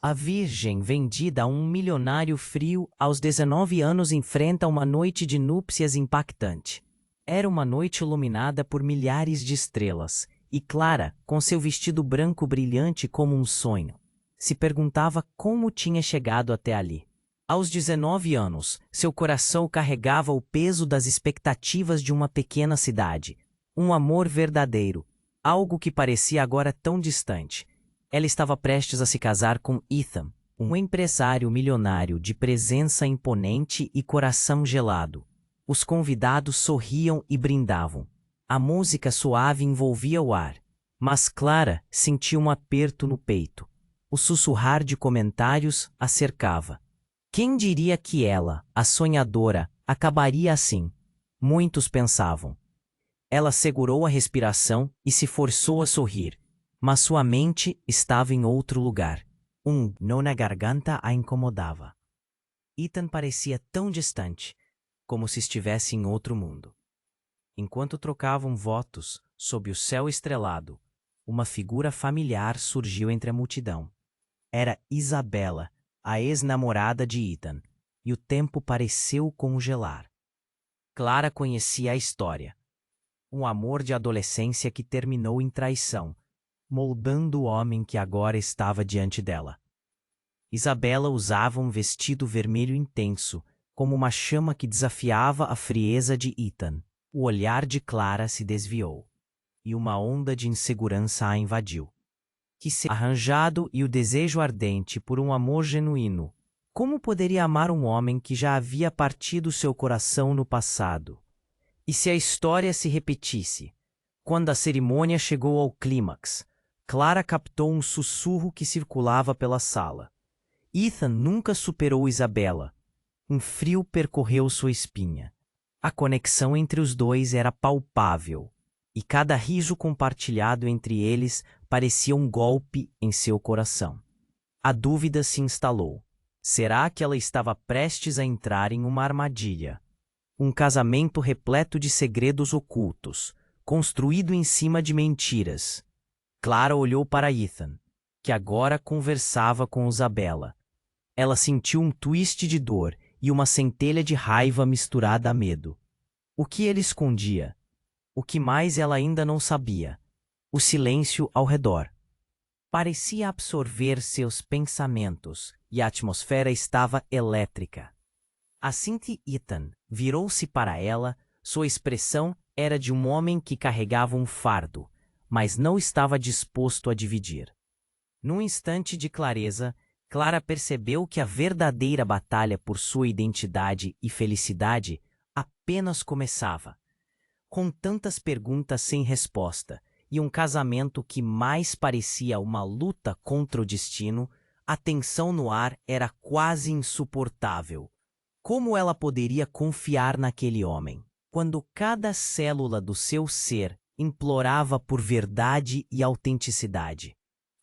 A virgem vendida a um milionário frio aos 19 anos enfrenta uma noite de núpcias impactante. Era uma noite iluminada por milhares de estrelas, e Clara, com seu vestido branco brilhante como um sonho, se perguntava como tinha chegado até ali. Aos 19 anos, seu coração carregava o peso das expectativas de uma pequena cidade, um amor verdadeiro, algo que parecia agora tão distante. Ela estava prestes a se casar com Ethan, um empresário milionário de presença imponente e coração gelado. Os convidados sorriam e brindavam. A música suave envolvia o ar, mas Clara sentia um aperto no peito. O sussurrar de comentários a cercava. Quem diria que ela, a sonhadora, acabaria assim? Muitos pensavam. Ela segurou a respiração e se forçou a sorrir, mas sua mente estava em outro lugar. Um nó na garganta a incomodava. Ethan parecia tão distante, como se estivesse em outro mundo. Enquanto trocavam votos sob o céu estrelado, uma figura familiar surgiu entre a multidão. Era Isabella, a ex-namorada de Ethan, e o tempo pareceu congelar. Clara conhecia a história. Um amor de adolescência que terminou em traição, moldando o homem que agora estava diante dela. Isabella usava um vestido vermelho intenso, como uma chama que desafiava a frieza de Ethan. O olhar de Clara se desviou, e uma onda de insegurança a invadiu. Que ser arranjado e o desejo ardente por um amor genuíno. Como poderia amar um homem que já havia partido seu coração no passado? E se a história se repetisse? Quando a cerimônia chegou ao clímax, Clara captou um sussurro que circulava pela sala. Ethan nunca superou Isabella. Um frio percorreu sua espinha. A conexão entre os dois era palpável, e cada riso compartilhado entre eles parecia um golpe em seu coração. A dúvida se instalou. Será que ela estava prestes a entrar em uma armadilha? Um casamento repleto de segredos ocultos, construído em cima de mentiras. Clara olhou para Ethan, que agora conversava com Isabella. Ela sentiu um twist de dor e uma centelha de raiva misturada a medo. O que ele escondia? O que mais ela ainda não sabia? O silêncio ao redor parecia absorver seus pensamentos, e a atmosfera estava elétrica. Assim que Ethan virou-se para ela, sua expressão era de um homem que carregava um fardo, mas não estava disposto a dividir. Num instante de clareza, Clara percebeu que a verdadeira batalha por sua identidade e felicidade apenas começava. Com tantas perguntas sem resposta e um casamento que mais parecia uma luta contra o destino, a tensão no ar era quase insuportável. Como ela poderia confiar naquele homem, quando cada célula do seu ser implorava por verdade e autenticidade?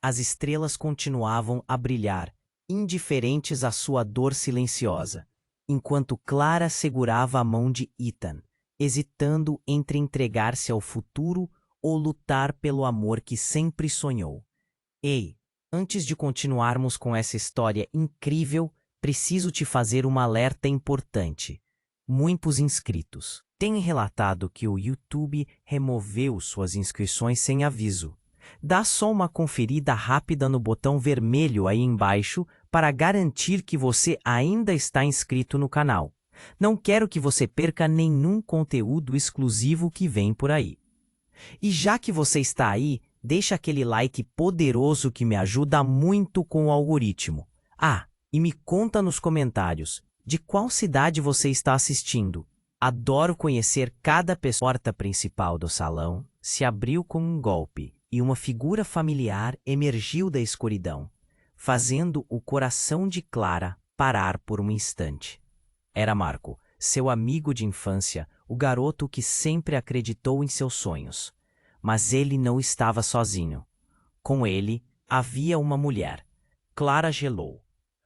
As estrelas continuavam a brilhar, indiferentes à sua dor silenciosa, enquanto Clara segurava a mão de Ethan, hesitando entre entregar-se ao futuro ou lutar pelo amor que sempre sonhou. Ei, antes de continuarmos com essa história incrível, preciso te fazer uma alerta importante. Muitos inscritos têm relatado que o YouTube removeu suas inscrições sem aviso. Dá só uma conferida rápida no botão vermelho aí embaixo para garantir que você ainda está inscrito no canal. Não quero que você perca nenhum conteúdo exclusivo que vem por aí. E já que você está aí, deixa aquele like poderoso que me ajuda muito com o algoritmo. Ah, e me conta nos comentários de qual cidade você está assistindo. Adoro conhecer cada pessoa. A porta principal do salão se abriu com um golpe e uma figura familiar emergiu da escuridão, fazendo o coração de Clara parar por um instante. Era Marco, seu amigo de infância, o garoto que sempre acreditou em seus sonhos. Mas ele não estava sozinho. Com ele havia uma mulher. Clara gelou.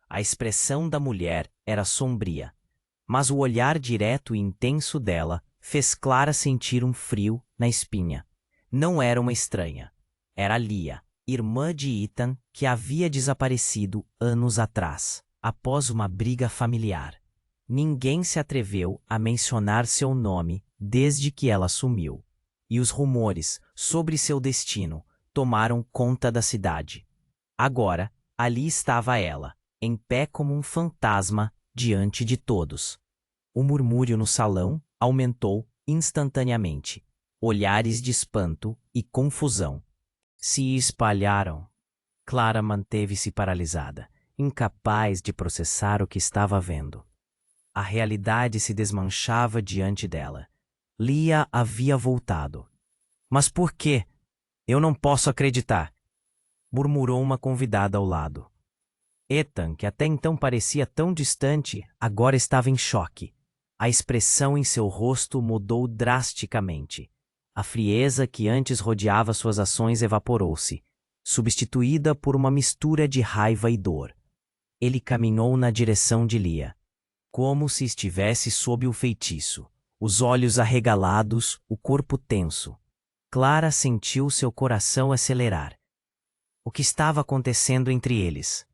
A expressão da mulher era sombria, mas o olhar direto e intenso dela fez Clara sentir um frio na espinha. Não era uma estranha. Era Lia, irmã de Ethan, que havia desaparecido anos atrás, após uma briga familiar. Ninguém se atreveu a mencionar seu nome desde que ela sumiu. E os rumores sobre seu destino tomaram conta da cidade. Agora, ali estava ela, em pé como um fantasma diante de todos. O murmúrio no salão aumentou instantaneamente. Olhares de espanto e confusão se espalharam. Clara manteve-se paralisada, incapaz de processar o que estava vendo. A realidade se desmanchava diante dela. Lia havia voltado. Mas por quê? Eu não posso acreditar, murmurou uma convidada ao lado. Ethan, que até então parecia tão distante, agora estava em choque. A expressão em seu rosto mudou drasticamente. A frieza que antes rodeava suas ações evaporou-se, substituída por uma mistura de raiva e dor. Ele caminhou na direção de Lia, como se estivesse sob o feitiço, os olhos arregalados, o corpo tenso. Clara sentiu seu coração acelerar. O que estava acontecendo entre eles?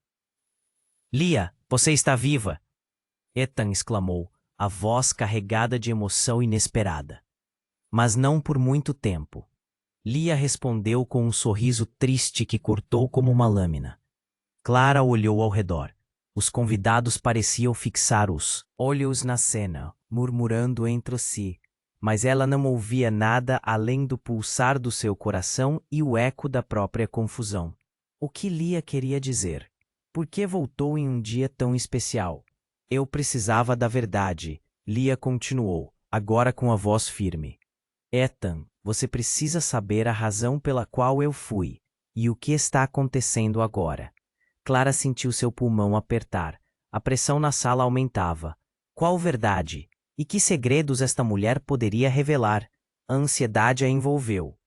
Lia, você está viva! Ethan exclamou, a voz carregada de emoção inesperada. Mas não por muito tempo. Lia respondeu com um sorriso triste que cortou como uma lâmina. Clara olhou ao redor. Os convidados pareciam fixar os olhos na cena, murmurando entre si. Mas ela não ouvia nada além do pulsar do seu coração e o eco da própria confusão. O que Lia queria dizer? Por que voltou em um dia tão especial? Eu precisava da verdade, Lia continuou, agora com a voz firme. Ethan, você precisa saber a razão pela qual eu fui, e o que está acontecendo agora. Clara sentiu seu pulmão apertar. A pressão na sala aumentava. Qual verdade? E que segredos esta mulher poderia revelar? A ansiedade a envolveu.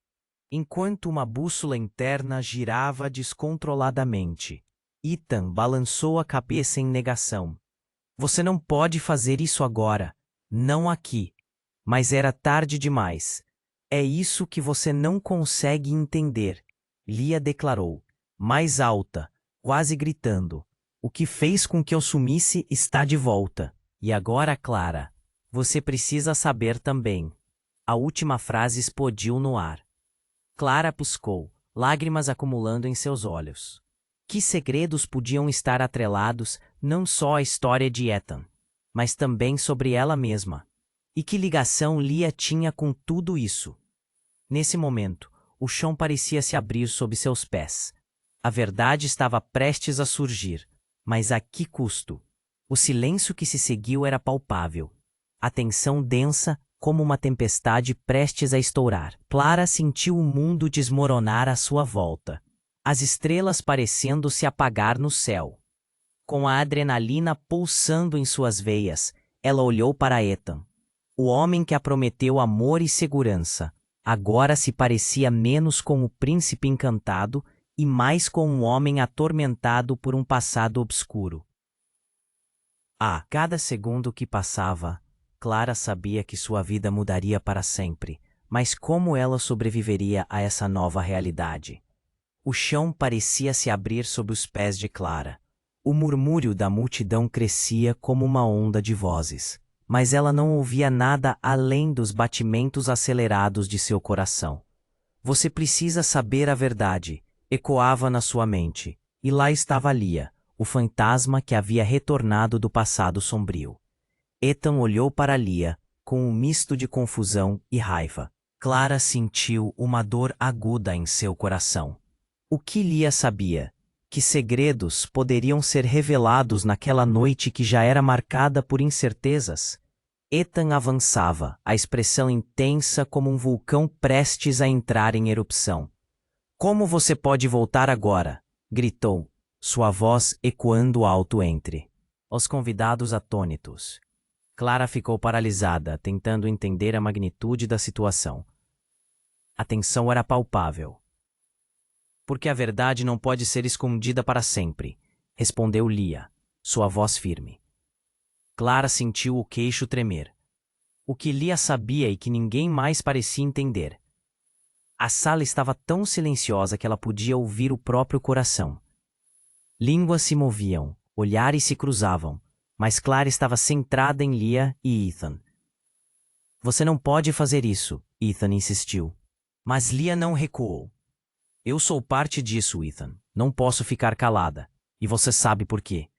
Enquanto uma bússola interna girava descontroladamente, Ethan balançou a cabeça em negação. Você não pode fazer isso agora. Não aqui. Mas era tarde demais. É isso que você não consegue entender, Lia declarou, mais alta, quase gritando. O que fez com que eu sumisse está de volta. E agora, Clara, você precisa saber também. A última frase explodiu no ar. Clara piscou, lágrimas acumulando em seus olhos. Que segredos podiam estar atrelados não só à história de Ethan, mas também sobre ela mesma? E que ligação Lia tinha com tudo isso? Nesse momento, o chão parecia se abrir sob seus pés. A verdade estava prestes a surgir, mas a que custo? O silêncio que se seguiu era palpável. A tensão densa, como uma tempestade prestes a estourar. Clara sentiu o mundo desmoronar à sua volta. As estrelas parecendo se apagar no céu. Com a adrenalina pulsando em suas veias, ela olhou para Ethan. O homem que a prometeu amor e segurança, agora se parecia menos com o príncipe encantado e mais com um homem atormentado por um passado obscuro. A cada segundo que passava, Clara sabia que sua vida mudaria para sempre, mas como ela sobreviveria a essa nova realidade? O chão parecia se abrir sob os pés de Clara. O murmúrio da multidão crescia como uma onda de vozes, mas ela não ouvia nada além dos batimentos acelerados de seu coração. Você precisa saber a verdade, ecoava na sua mente, e lá estava Lia, o fantasma que havia retornado do passado sombrio. Ethan olhou para Lia, com um misto de confusão e raiva. Clara sentiu uma dor aguda em seu coração. O que Lia sabia? Que segredos poderiam ser revelados naquela noite que já era marcada por incertezas? Ethan avançava, a expressão intensa como um vulcão prestes a entrar em erupção. Como você pode voltar agora? Gritou, sua voz ecoando alto entre os convidados atônitos. Clara ficou paralisada, tentando entender a magnitude da situação. A tensão era palpável. Porque a verdade não pode ser escondida para sempre, respondeu Lia, sua voz firme. Clara sentiu o queixo tremer. O que Lia sabia e que ninguém mais parecia entender. A sala estava tão silenciosa que ela podia ouvir o próprio coração. Línguas se moviam, olhares se cruzavam, mas Clara estava centrada em Leah e Ethan. Você não pode fazer isso, Ethan insistiu. Mas Leah não recuou. Eu sou parte disso, Ethan. Não posso ficar calada. E você sabe por quê.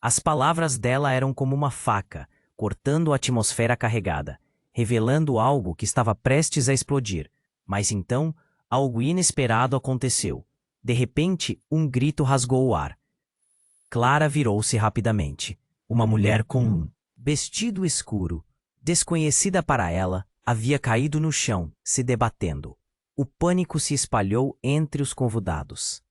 As palavras dela eram como uma faca, cortando a atmosfera carregada, revelando algo que estava prestes a explodir. Mas então, algo inesperado aconteceu. De repente, um grito rasgou o ar. Clara virou-se rapidamente. Uma mulher com um vestido escuro, desconhecida para ela, havia caído no chão, se debatendo. O pânico se espalhou entre os convidados.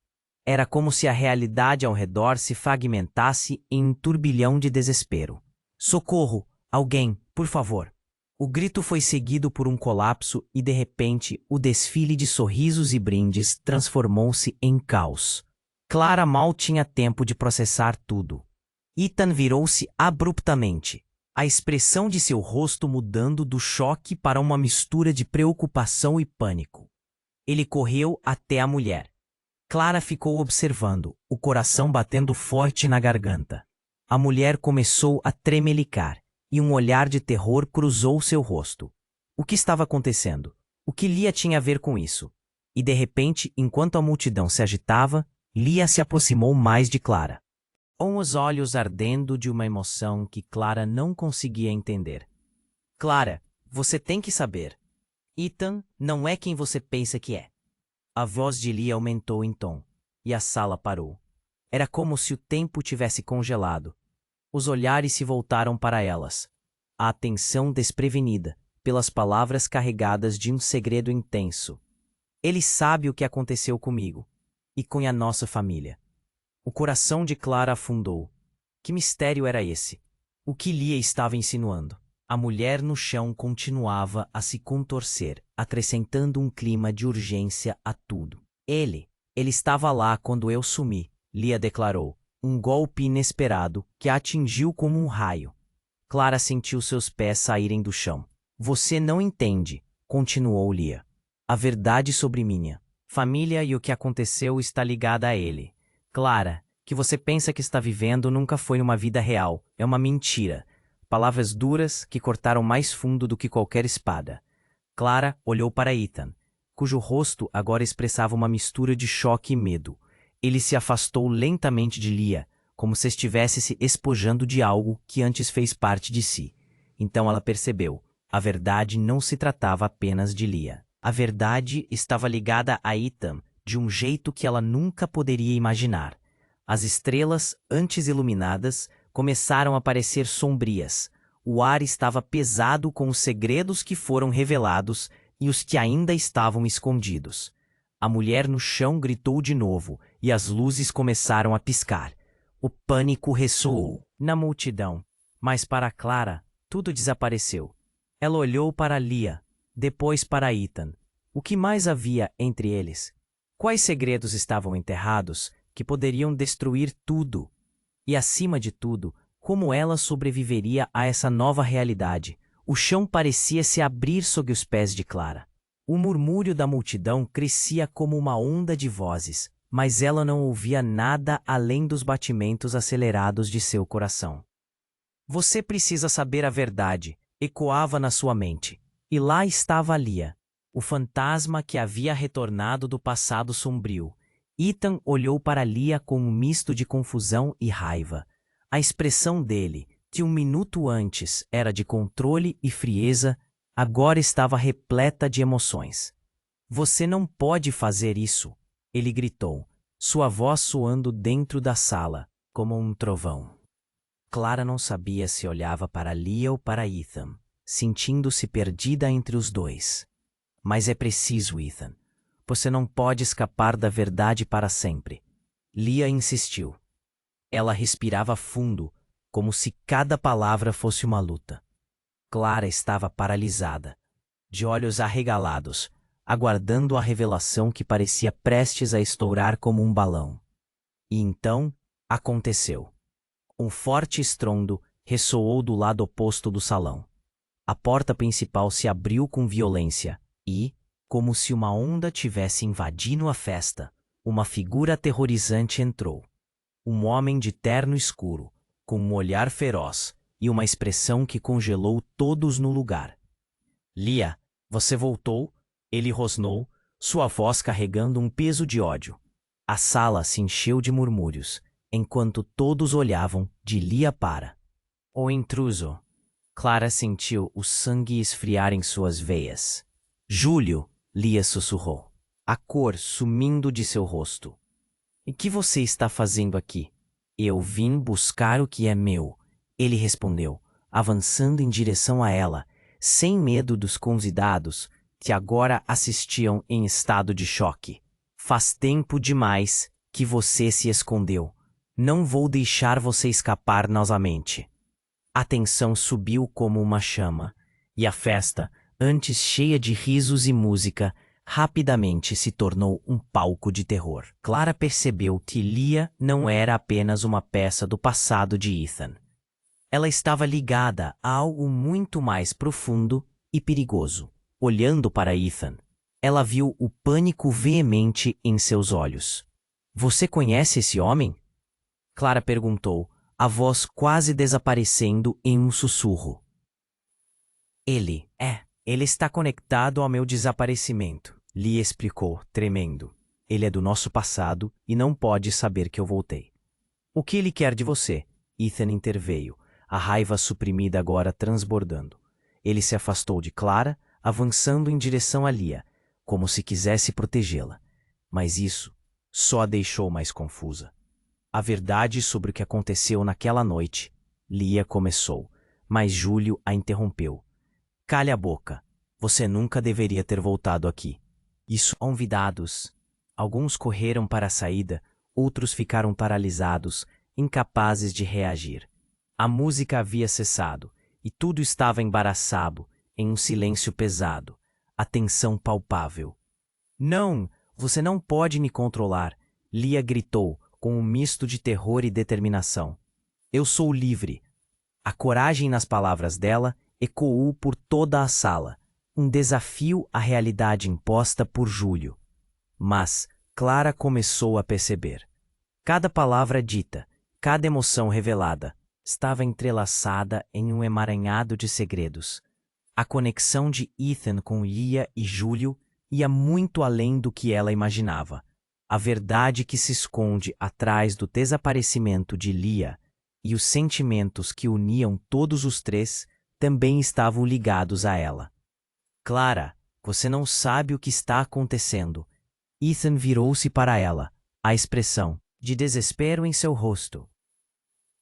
Era como se a realidade ao redor se fragmentasse em um turbilhão de desespero. Socorro! Alguém, por favor! O grito foi seguido por um colapso e, de repente, o desfile de sorrisos e brindes transformou-se em caos. Clara mal tinha tempo de processar tudo. Ethan virou-se abruptamente, a expressão de seu rosto mudando do choque para uma mistura de preocupação e pânico. Ele correu até a mulher. Clara ficou observando, o coração batendo forte na garganta. A mulher começou a tremelicar, e um olhar de terror cruzou seu rosto. O que estava acontecendo? O que Leah tinha a ver com isso? E de repente, enquanto a multidão se agitava, Leah se aproximou mais de Clara, com os olhos ardendo de uma emoção que Clara não conseguia entender. Clara, você tem que saber. Ethan não é quem você pensa que é. A voz de Leah aumentou em tom, e a sala parou. Era como se o tempo tivesse congelado. Os olhares se voltaram para elas, a atenção desprevenida, pelas palavras carregadas de um segredo intenso. Ele sabe o que aconteceu comigo, e com a nossa família. O coração de Clara afundou. Que mistério era esse? O que Leah estava insinuando? A mulher no chão continuava a se contorcer, acrescentando um clima de urgência a tudo. Ele estava lá quando eu sumi, Leah declarou. Um golpe inesperado que a atingiu como um raio. Clara sentiu seus pés saírem do chão. Você não entende, continuou Leah. A verdade sobre minha família e o que aconteceu está ligada a ele. Clara, que você pensa que está vivendo nunca foi uma vida real, é uma mentira. Palavras duras que cortaram mais fundo do que qualquer espada. Clara olhou para Ethan, cujo rosto agora expressava uma mistura de choque e medo. Ele se afastou lentamente de Leah, como se estivesse se espojando de algo que antes fez parte de si. Então ela percebeu. A verdade não se tratava apenas de Leah. A verdade estava ligada a Ethan de um jeito que ela nunca poderia imaginar. As estrelas, antes iluminadas, começaram a parecer sombrias. O ar estava pesado com os segredos que foram revelados e os que ainda estavam escondidos. A mulher no chão gritou de novo, e as luzes começaram a piscar. O pânico ressoou na multidão, mas para Clara, tudo desapareceu. Ela olhou para Leah, depois para Ethan. O que mais havia entre eles? Quais segredos estavam enterrados que poderiam destruir tudo? E acima de tudo, como ela sobreviveria a essa nova realidade? O chão parecia se abrir sob os pés de Clara. O murmúrio da multidão crescia como uma onda de vozes, mas ela não ouvia nada além dos batimentos acelerados de seu coração. Você precisa saber a verdade, ecoava na sua mente. E lá estava Leah, o fantasma que havia retornado do passado sombrio. Ethan olhou para Leah com um misto de confusão e raiva. A expressão dele, que um minuto antes era de controle e frieza, agora estava repleta de emoções. Você não pode fazer isso, ele gritou, sua voz soando dentro da sala, como um trovão. Clara não sabia se olhava para Leah ou para Ethan, sentindo-se perdida entre os dois. Mas é preciso, Ethan. Você não pode escapar da verdade para sempre. Leah insistiu. Ela respirava fundo, como se cada palavra fosse uma luta. Clara estava paralisada, de olhos arregalados, aguardando a revelação que parecia prestes a estourar como um balão. E então, aconteceu. Um forte estrondo ressoou do lado oposto do salão. A porta principal se abriu com violência e, Como se uma onda tivesse invadido a festa, uma figura aterrorizante entrou. Um homem de terno escuro, com um olhar feroz e uma expressão que congelou todos no lugar. Lia, você voltou? Ele rosnou, sua voz carregando um peso de ódio. A sala se encheu de murmúrios, enquanto todos olhavam de Lia para o intruso. Clara sentiu o sangue esfriar em suas veias. Júlio, Lia sussurrou, a cor sumindo de seu rosto. E que você está fazendo aqui? Eu vim buscar o que é meu, ele respondeu, avançando em direção a ela, sem medo dos convidados, que agora assistiam em estado de choque. Faz tempo demais que você se escondeu. Não vou deixar você escapar novamente. A tensão subiu como uma chama, e a festa, antes cheia de risos e música, rapidamente se tornou um palco de terror. Clara percebeu que Lia não era apenas uma peça do passado de Ethan. Ela estava ligada a algo muito mais profundo e perigoso. Olhando para Ethan, ela viu o pânico veemente em seus olhos. Você conhece esse homem? Clara perguntou, a voz quase desaparecendo em um sussurro. Ele está conectado ao meu desaparecimento, Lia explicou, tremendo. Ele é do nosso passado e não pode saber que eu voltei. O que ele quer de você? Ethan interveio, a raiva suprimida agora transbordando. Ele se afastou de Clara, avançando em direção a Lia, como se quisesse protegê-la. Mas isso só a deixou mais confusa. A verdade sobre o que aconteceu naquela noite, Lia começou, mas Júlio a interrompeu. Cale a boca. Você nunca deveria ter voltado aqui. Isso, convidados. Alguns correram para a saída, outros ficaram paralisados, incapazes de reagir. A música havia cessado, e tudo estava embaraçado, em um silêncio pesado, a tensão palpável. Não, você não pode me controlar, Lia gritou, com um misto de terror e determinação. Eu sou livre. A coragem nas palavras dela ecoou por toda a sala, um desafio à realidade imposta por Júlio. Mas Clara começou a perceber. Cada palavra dita, cada emoção revelada, estava entrelaçada em um emaranhado de segredos. A conexão de Ethan com Lia e Júlio ia muito além do que ela imaginava. A verdade que se esconde atrás do desaparecimento de Lia e os sentimentos que uniam todos os três também estavam ligados a ela. Clara, você não sabe o que está acontecendo. Ethan virou-se para ela, a expressão de desespero em seu rosto.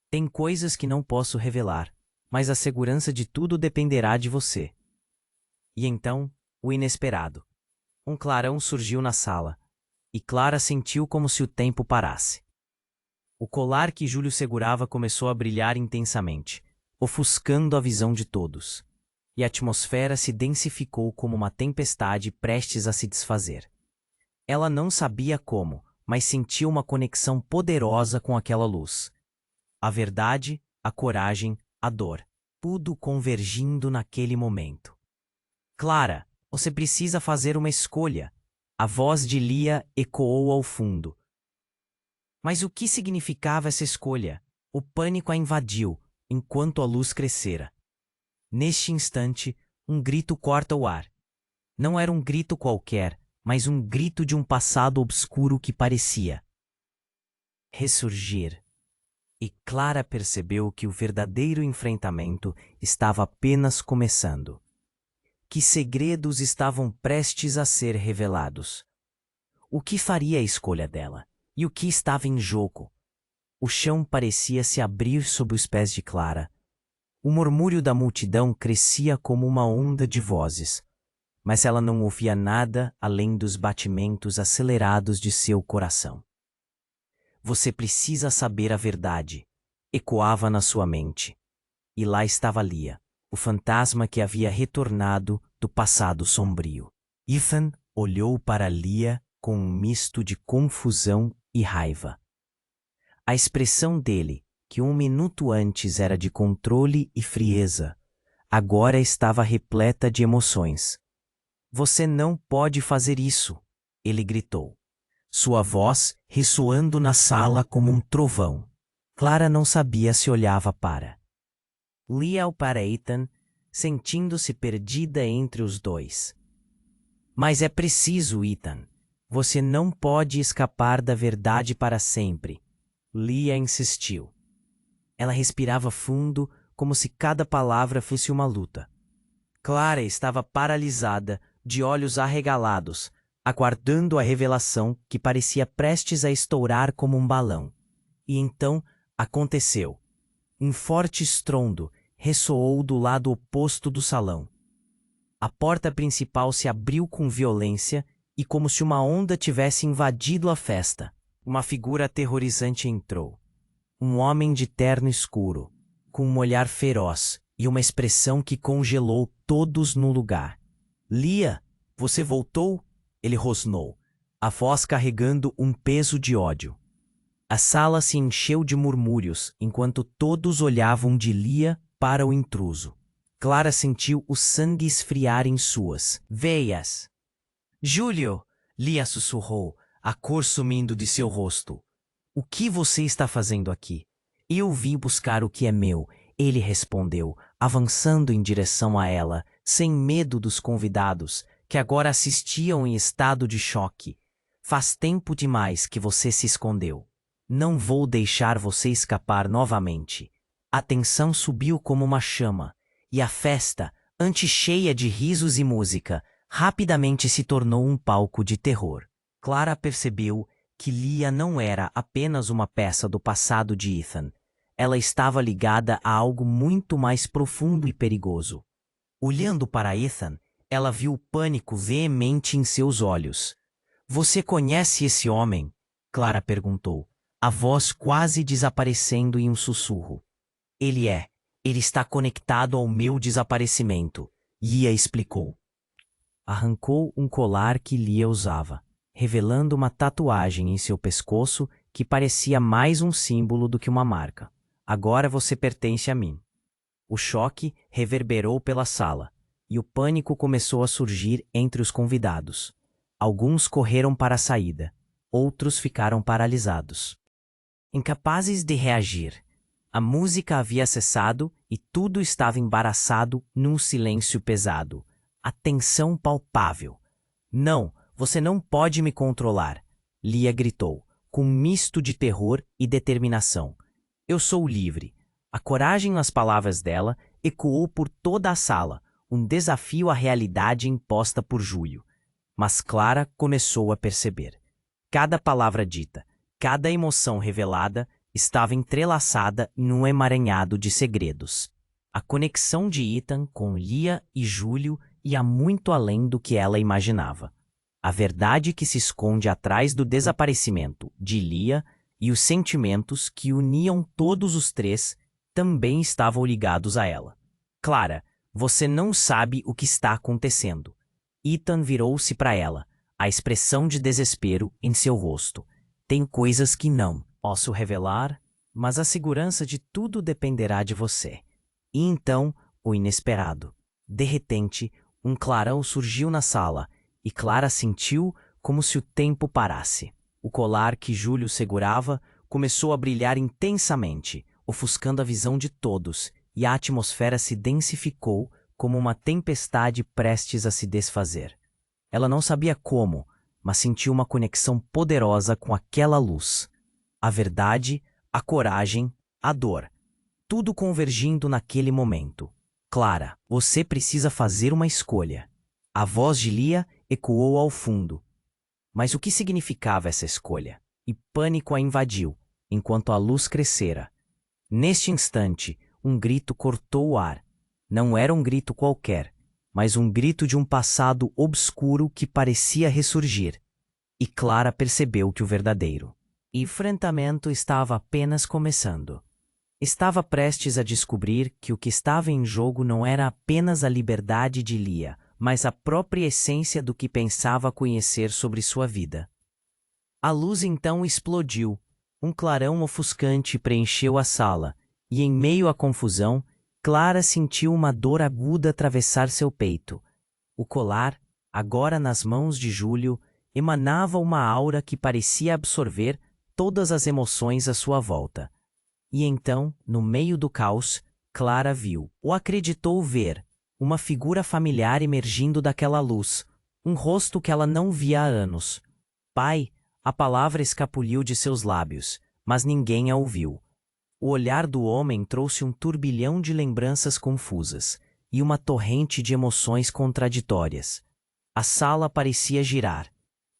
Tem coisas que não posso revelar, mas a segurança de tudo dependerá de você. E então, o inesperado. Um clarão surgiu na sala, e Clara sentiu como se o tempo parasse. O colar que Júlio segurava começou a brilhar intensamente, ofuscando a visão de todos, e a atmosfera se densificou como uma tempestade prestes a se desfazer. Ela não sabia como, mas sentiu uma conexão poderosa com aquela luz. A verdade, a coragem, a dor, tudo convergindo naquele momento. Clara, você precisa fazer uma escolha. A voz de Lia ecoou ao fundo. Mas o que significava essa escolha? O pânico a invadiu, enquanto a luz crescera. Neste instante, um grito corta o ar. Não era um grito qualquer, mas um grito de um passado obscuro que parecia ressurgir. E Clara percebeu que o verdadeiro enfrentamento estava apenas começando. Que segredos estavam prestes a ser revelados. O que faria a escolha dela? E o que estava em jogo? O chão parecia se abrir sob os pés de Clara. O murmúrio da multidão crescia como uma onda de vozes, mas ela não ouvia nada além dos batimentos acelerados de seu coração. Você precisa saber a verdade, ecoava na sua mente. E lá estava Lia, o fantasma que havia retornado do passado sombrio. Ethan olhou para Lia com um misto de confusão e raiva. A expressão dele, que um minuto antes era de controle e frieza, agora estava repleta de emoções. Você não pode fazer isso, ele gritou. Sua voz ressoando na sala como um trovão. Clara não sabia se olhava para Lia ou para Ethan, sentindo-se perdida entre os dois. Mas é preciso, Ethan. Você não pode escapar da verdade para sempre. Lia insistiu. Ela respirava fundo, como se cada palavra fosse uma luta. Clara estava paralisada, de olhos arregalados, aguardando a revelação que parecia prestes a estourar como um balão. E então aconteceu. Um forte estrondo ressoou do lado oposto do salão. A porta principal se abriu com violência e, como se uma onda tivesse invadido a festa, uma figura aterrorizante entrou. Um homem de terno escuro, com um olhar feroz e uma expressão que congelou todos no lugar. Lia, você voltou? Ele rosnou, a voz carregando um peso de ódio. A sala se encheu de murmúrios enquanto todos olhavam de Lia para o intruso. Clara sentiu o sangue esfriar em suas veias. Júlio, Lia sussurrou, a cor sumindo de seu rosto. O que você está fazendo aqui? Eu vim buscar o que é meu, ele respondeu, avançando em direção a ela, sem medo dos convidados, que agora assistiam em estado de choque. Faz tempo demais que você se escondeu. Não vou deixar você escapar novamente. A tensão subiu como uma chama, e a festa, antes cheia de risos e música, rapidamente se tornou um palco de terror. Clara percebeu que Lia não era apenas uma peça do passado de Ethan. Ela estava ligada a algo muito mais profundo e perigoso. Olhando para Ethan, ela viu o pânico veemente em seus olhos. Você conhece esse homem? Clara perguntou, a voz quase desaparecendo em um sussurro. Ele está conectado ao meu desaparecimento, Lia explicou. Arrancou um colar que Lia usava, revelando uma tatuagem em seu pescoço que parecia mais um símbolo do que uma marca. Agora você pertence a mim. O choque reverberou pela sala, e o pânico começou a surgir entre os convidados. Alguns correram para a saída, outros ficaram paralisados. Incapazes de reagir. A música havia cessado e tudo estava embaraçado num silêncio pesado. A tensão palpável. Não, você não pode me controlar, Lia gritou, com um misto de terror e determinação. Eu sou livre. A coragem nas palavras dela ecoou por toda a sala, um desafio à realidade imposta por Júlio. Mas Clara começou a perceber. Cada palavra dita, cada emoção revelada estava entrelaçada em um emaranhado de segredos. A conexão de Ethan com Lia e Júlio ia muito além do que ela imaginava. A verdade que se esconde atrás do desaparecimento de Lia e os sentimentos que uniam todos os três também estavam ligados a ela. Clara, você não sabe o que está acontecendo. Ethan virou-se para ela, a expressão de desespero em seu rosto. Tem coisas que não posso revelar, mas a segurança de tudo dependerá de você. E então, o inesperado. De repente, um clarão surgiu na sala, e Clara sentiu como se o tempo parasse. O colar que Júlio segurava começou a brilhar intensamente, ofuscando a visão de todos, e a atmosfera se densificou como uma tempestade prestes a se desfazer. Ela não sabia como, mas sentiu uma conexão poderosa com aquela luz. A verdade, a coragem, a dor. Tudo convergindo naquele momento. Clara, você precisa fazer uma escolha. A voz de Lia ecoou ao fundo. Mas o que significava essa escolha? E pânico a invadiu, enquanto a luz crescera. Neste instante, um grito cortou o ar. Não era um grito qualquer, mas um grito de um passado obscuro que parecia ressurgir. E Clara percebeu que o verdadeiro enfrentamento estava apenas começando. Estava prestes a descobrir que o que estava em jogo não era apenas a liberdade de Lia, mas a própria essência do que pensava conhecer sobre sua vida. A luz então explodiu. Um clarão ofuscante preencheu a sala, e em meio à confusão, Clara sentiu uma dor aguda atravessar seu peito. O colar, Agora nas mãos de Júlio, emanava uma aura que parecia absorver todas as emoções à sua volta. E então, no meio do caos, Clara viu, ou acreditou ver, uma figura familiar emergindo daquela luz, um rosto que ela não via há anos. Pai, a palavra escapuliu de seus lábios, mas ninguém a ouviu. O olhar do homem trouxe um turbilhão de lembranças confusas e uma torrente de emoções contraditórias. A sala parecia girar,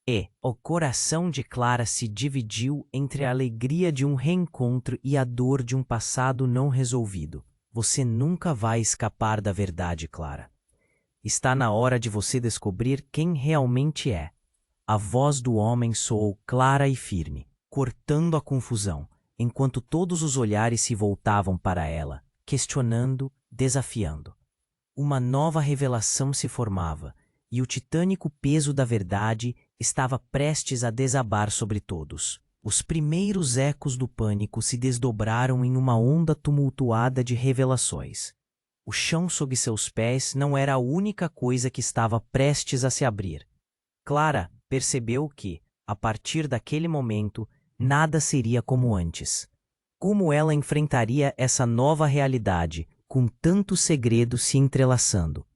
e o coração de Clara se dividiu entre a alegria de um reencontro e a dor de um passado não resolvido. Você nunca vai escapar da verdade, Clara. Está na hora de você descobrir quem realmente é. A voz do homem soou clara e firme, cortando a confusão, enquanto todos os olhares se voltavam para ela, questionando, desafiando. Uma nova revelação se formava, e o titânico peso da verdade estava prestes a desabar sobre todos. Os primeiros ecos do pânico se desdobraram em uma onda tumultuada de revelações. O chão sob seus pés não era a única coisa que estava prestes a se abrir. Clara percebeu que, a partir daquele momento, nada seria como antes. Como ela enfrentaria essa nova realidade, com tantos segredos se entrelaçando?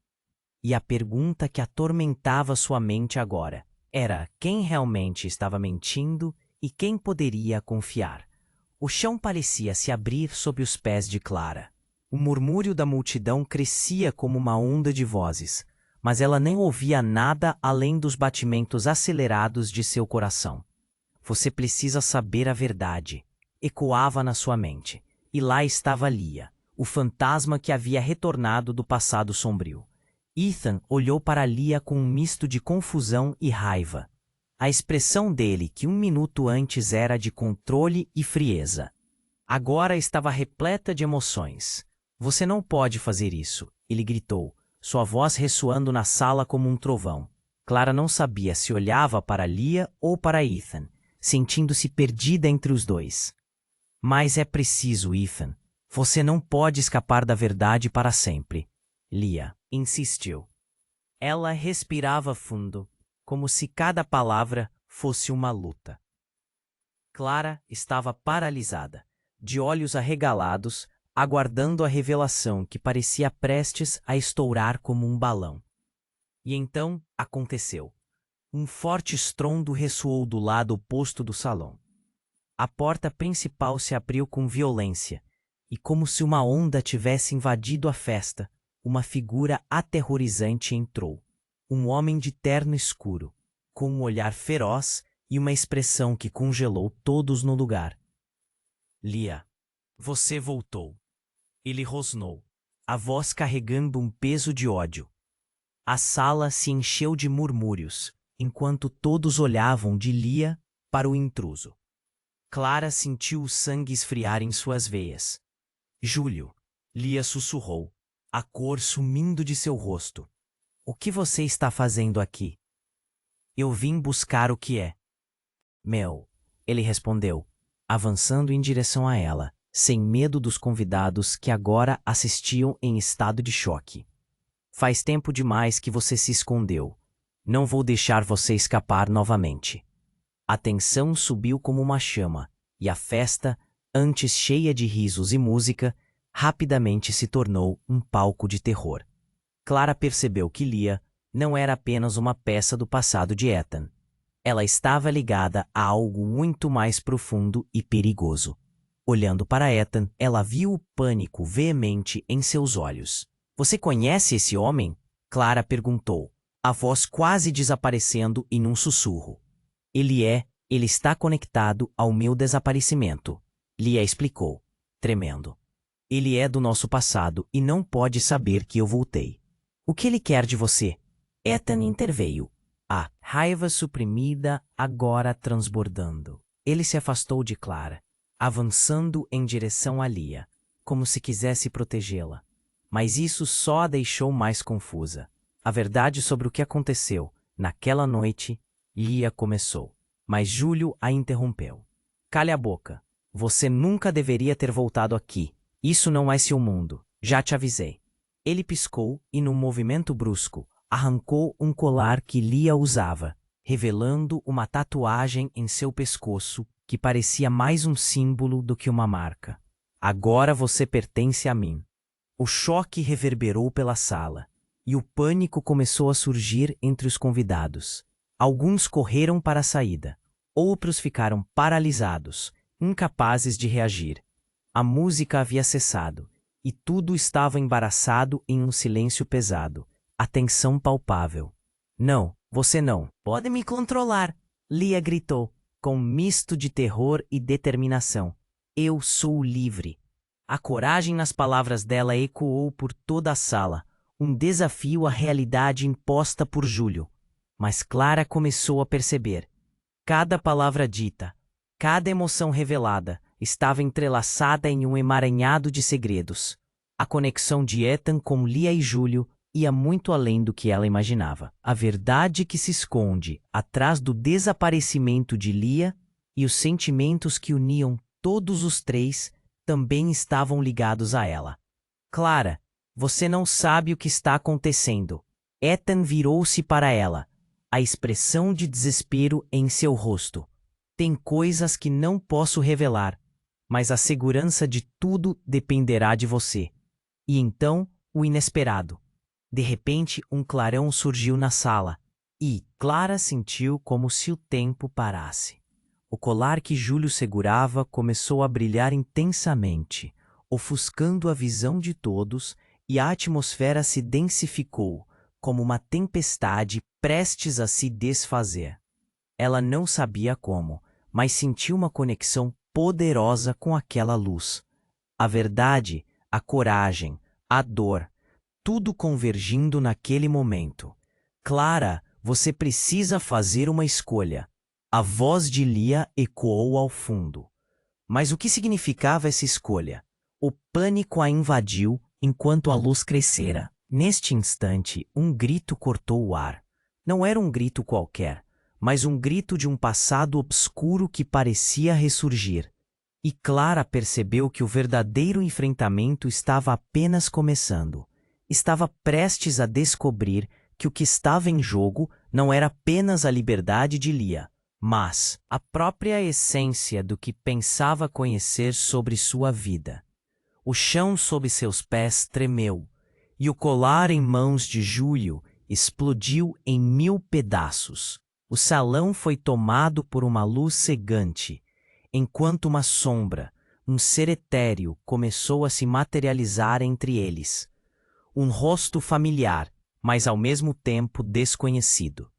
E a pergunta que atormentava sua mente agora era quem realmente estava mentindo e quem poderia confiar. O chão parecia se abrir sob os pés de Clara. O murmúrio da multidão crescia como uma onda de vozes, mas ela nem ouvia nada além dos batimentos acelerados de seu coração. Você precisa saber a verdade, ecoava na sua mente, e lá estava Lia, o fantasma que havia retornado do passado sombrio. Ethan olhou para Lia com um misto de confusão e raiva. A expressão dele, que um minuto antes era de controle e frieza, agora estava repleta de emoções. Você não pode fazer isso, ele gritou, sua voz ressoando na sala como um trovão. Clara não sabia se olhava para Lia ou para Ethan, sentindo-se perdida entre os dois. Mas é preciso, Ethan. Você não pode escapar da verdade para sempre. Lia insistiu. Ela respirava fundo, como se cada palavra fosse uma luta. Clara estava paralisada, de olhos arregalados, aguardando a revelação que parecia prestes a estourar como um balão. E então aconteceu. Um forte estrondo ressoou do lado oposto do salão. A porta principal se abriu com violência, e como se uma onda tivesse invadido a festa, uma figura aterrorizante entrou. Um homem de terno escuro, com um olhar feroz e uma expressão que congelou todos no lugar. Lia, você voltou. Ele rosnou, a voz carregando um peso de ódio. A sala se encheu de murmúrios, enquanto todos olhavam de Lia para o intruso. Clara sentiu o sangue esfriar em suas veias. Júlio, Lia sussurrou, a cor sumindo de seu rosto. O que você está fazendo aqui? Eu vim buscar o que é. Meu, ele respondeu, avançando em direção a ela, sem medo dos convidados que agora assistiam em estado de choque. Faz tempo demais que você se escondeu. Não vou deixar você escapar novamente. A tensão subiu como uma chama, e a festa, antes cheia de risos e música, rapidamente se tornou um palco de terror. Clara percebeu que Lia não era apenas uma peça do passado de Ethan. Ela estava ligada a algo muito mais profundo e perigoso. Olhando para Ethan, ela viu o pânico veemente em seus olhos. Você conhece esse homem? Clara perguntou, a voz quase desaparecendo em um sussurro. Ele está conectado ao meu desaparecimento, Lia explicou, tremendo. Ele é do nosso passado e não pode saber que eu voltei. O que ele quer de você? Ethan interveio, a raiva suprimida agora transbordando. Ele se afastou de Clara, avançando em direção a Lia, como se quisesse protegê-la. Mas isso só a deixou mais confusa. A verdade sobre o que aconteceu naquela noite, Lia começou. Mas Júlio a interrompeu. Cale a boca. Você nunca deveria ter voltado aqui. Isso não é seu mundo. Já te avisei. Ele piscou e, num movimento brusco, arrancou um colar que Lia usava, revelando uma tatuagem em seu pescoço que parecia mais um símbolo do que uma marca. Agora você pertence a mim. O choque reverberou pela sala, e o pânico começou a surgir entre os convidados. Alguns correram para a saída, outros ficaram paralisados, incapazes de reagir. A música havia cessado, e tudo estava embaraçado em um silêncio pesado, a tensão palpável. Não, você não pode me controlar, Lia gritou, com um misto de terror e determinação. Eu sou livre. A coragem nas palavras dela ecoou por toda a sala, um desafio à realidade imposta por Júlio. Mas Clara começou a perceber. Cada palavra dita, cada emoção revelada, estava entrelaçada em um emaranhado de segredos. A conexão de Ethan com Lia e Júlio ia muito além do que ela imaginava. A verdade que se esconde atrás do desaparecimento de Lia e os sentimentos que uniam todos os três também estavam ligados a ela. Clara, você não sabe o que está acontecendo. Ethan virou-se para ela, a expressão de desespero em seu rosto. Tem coisas que não posso revelar, mas a segurança de tudo dependerá de você. E então, o inesperado. De repente, um clarão surgiu na sala, e Clara sentiu como se o tempo parasse. O colar que Júlio segurava começou a brilhar intensamente, ofuscando a visão de todos, e a atmosfera se densificou, como uma tempestade prestes a se desfazer. Ela não sabia como, mas sentiu uma conexão poderosa com aquela luz. A verdade, a coragem, a dor, tudo convergindo naquele momento. Clara, você precisa fazer uma escolha. A voz de Lia ecoou ao fundo. Mas o que significava essa escolha? O pânico a invadiu enquanto a luz crescera. Neste instante, um grito cortou o ar. Não era um grito qualquer, mas um grito de um passado obscuro que parecia ressurgir. E Clara percebeu que o verdadeiro enfrentamento estava apenas começando. Estava prestes a descobrir que o que estava em jogo não era apenas a liberdade de Lia, mas a própria essência do que pensava conhecer sobre sua vida. O chão sob seus pés tremeu, e o colar em mãos de Júlio explodiu em 1000 pedaços. O salão foi tomado por uma luz cegante, enquanto uma sombra, um ser etéreo, começou a se materializar entre eles. Um rosto familiar, mas ao mesmo tempo desconhecido.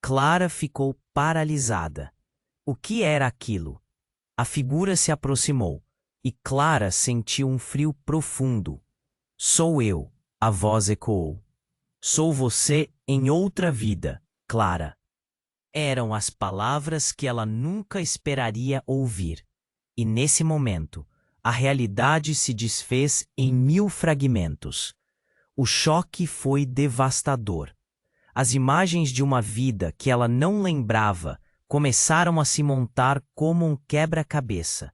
Clara ficou paralisada. O que era aquilo? A figura se aproximou, e Clara sentiu um frio profundo. Sou eu, a voz ecoou. Sou você em outra vida, Clara. Eram as palavras que ela nunca esperaria ouvir. E nesse momento, a realidade se desfez em 1000 fragmentos. O choque foi devastador. As imagens de uma vida que ela não lembrava começaram a se montar como um quebra-cabeça.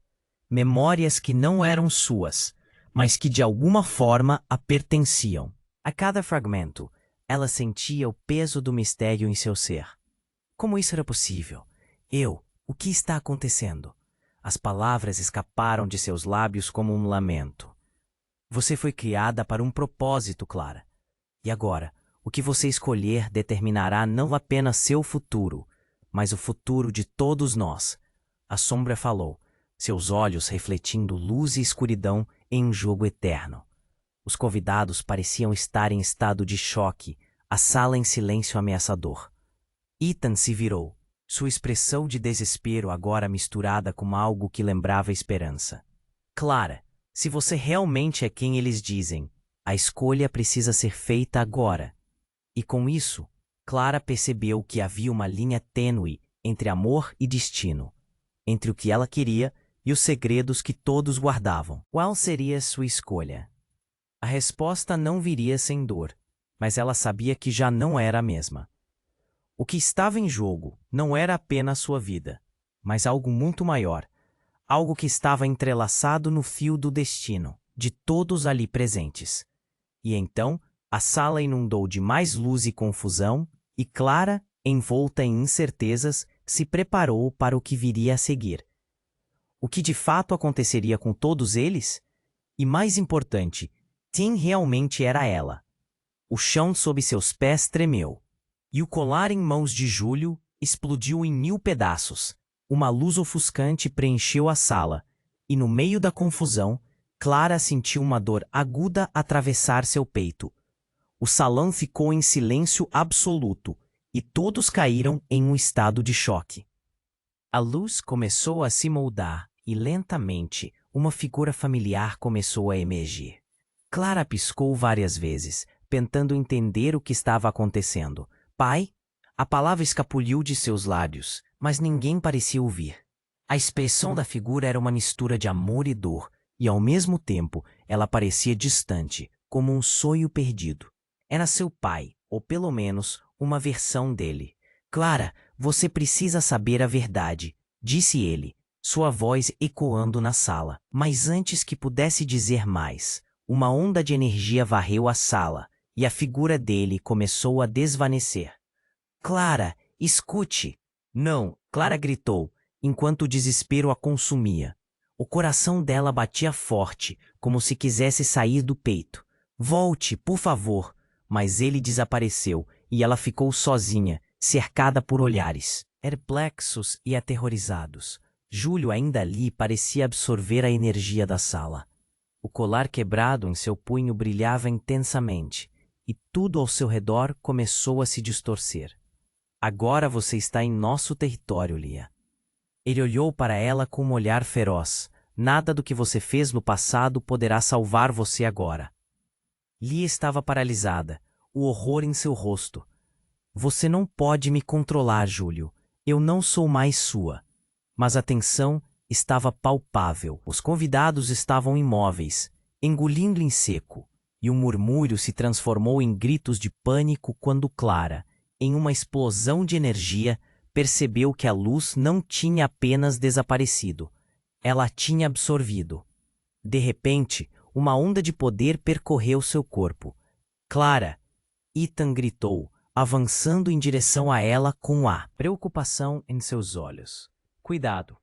Memórias que não eram suas, mas que de alguma forma a pertenciam. A cada fragmento, ela sentia o peso do mistério em seu ser. Como isso era possível? O que está acontecendo? As palavras escaparam de seus lábios como um lamento. Você foi criada para um propósito, Clara. E agora, o que você escolher determinará não apenas seu futuro, mas o futuro de todos nós. A sombra falou, seus olhos refletindo luz e escuridão em um jogo eterno. Os convidados pareciam estar em estado de choque, a sala em silêncio ameaçador. Ethan se virou, sua expressão de desespero agora misturada com algo que lembrava esperança. Clara, se você realmente é quem eles dizem, a escolha precisa ser feita agora. E com isso, Clara percebeu que havia uma linha tênue entre amor e destino, entre o que ela queria e os segredos que todos guardavam. Qual seria sua escolha? A resposta não viria sem dor, mas ela sabia que já não era a mesma. O que estava em jogo não era apenas sua vida, mas algo muito maior, algo que estava entrelaçado no fio do destino de todos ali presentes. E então, A sala inundou de mais luz e confusão, e Clara, envolta em incertezas, se preparou para o que viria a seguir. O que de fato aconteceria com todos eles? E mais importante, quem realmente era ela? O chão sob seus pés tremeu. E o colar em mãos de Júlio explodiu em 1000 pedaços. Uma luz ofuscante preencheu a sala, e no meio da confusão, Clara sentiu uma dor aguda atravessar seu peito. O salão ficou em silêncio absoluto, e todos caíram em um estado de choque. A luz começou a se moldar, e lentamente, uma figura familiar começou a emergir. Clara piscou várias vezes, tentando entender o que estava acontecendo. Pai? A palavra escapuliu de seus lábios, mas ninguém parecia ouvir. A expressão da figura era uma mistura de amor e dor, e ao mesmo tempo ela parecia distante, como um sonho perdido. Era seu pai, ou pelo menos, uma versão dele. Clara, você precisa saber a verdade, disse ele, sua voz ecoando na sala. Mas antes que pudesse dizer mais, uma onda de energia varreu a sala, e a figura dele começou a desvanecer. Clara, escute! Não, Clara gritou, enquanto o desespero a consumia. O coração dela batia forte, como se quisesse sair do peito. Volte, por favor! Mas ele desapareceu, e ela ficou sozinha, cercada por olhares, perplexos e aterrorizados. Júlio ainda ali parecia absorver a energia da sala. O colar quebrado em seu punho brilhava intensamente, e tudo ao seu redor começou a se distorcer. Agora você está em nosso território, Lia. Ele olhou para ela com um olhar feroz. Nada do que você fez no passado poderá salvar você agora. Lia estava paralisada, o horror em seu rosto. Você não pode me controlar, Júlio. Eu não sou mais sua. Mas a tensão estava palpável. Os convidados estavam imóveis, engolindo em seco, e o murmúrio se transformou em gritos de pânico quando Clara, em uma explosão de energia, percebeu que a luz não tinha apenas desaparecido. Ela a tinha absorvido. De repente, uma onda de poder percorreu seu corpo. Clara! Ethan gritou, avançando em direção a ela com a preocupação em seus olhos. Cuidado!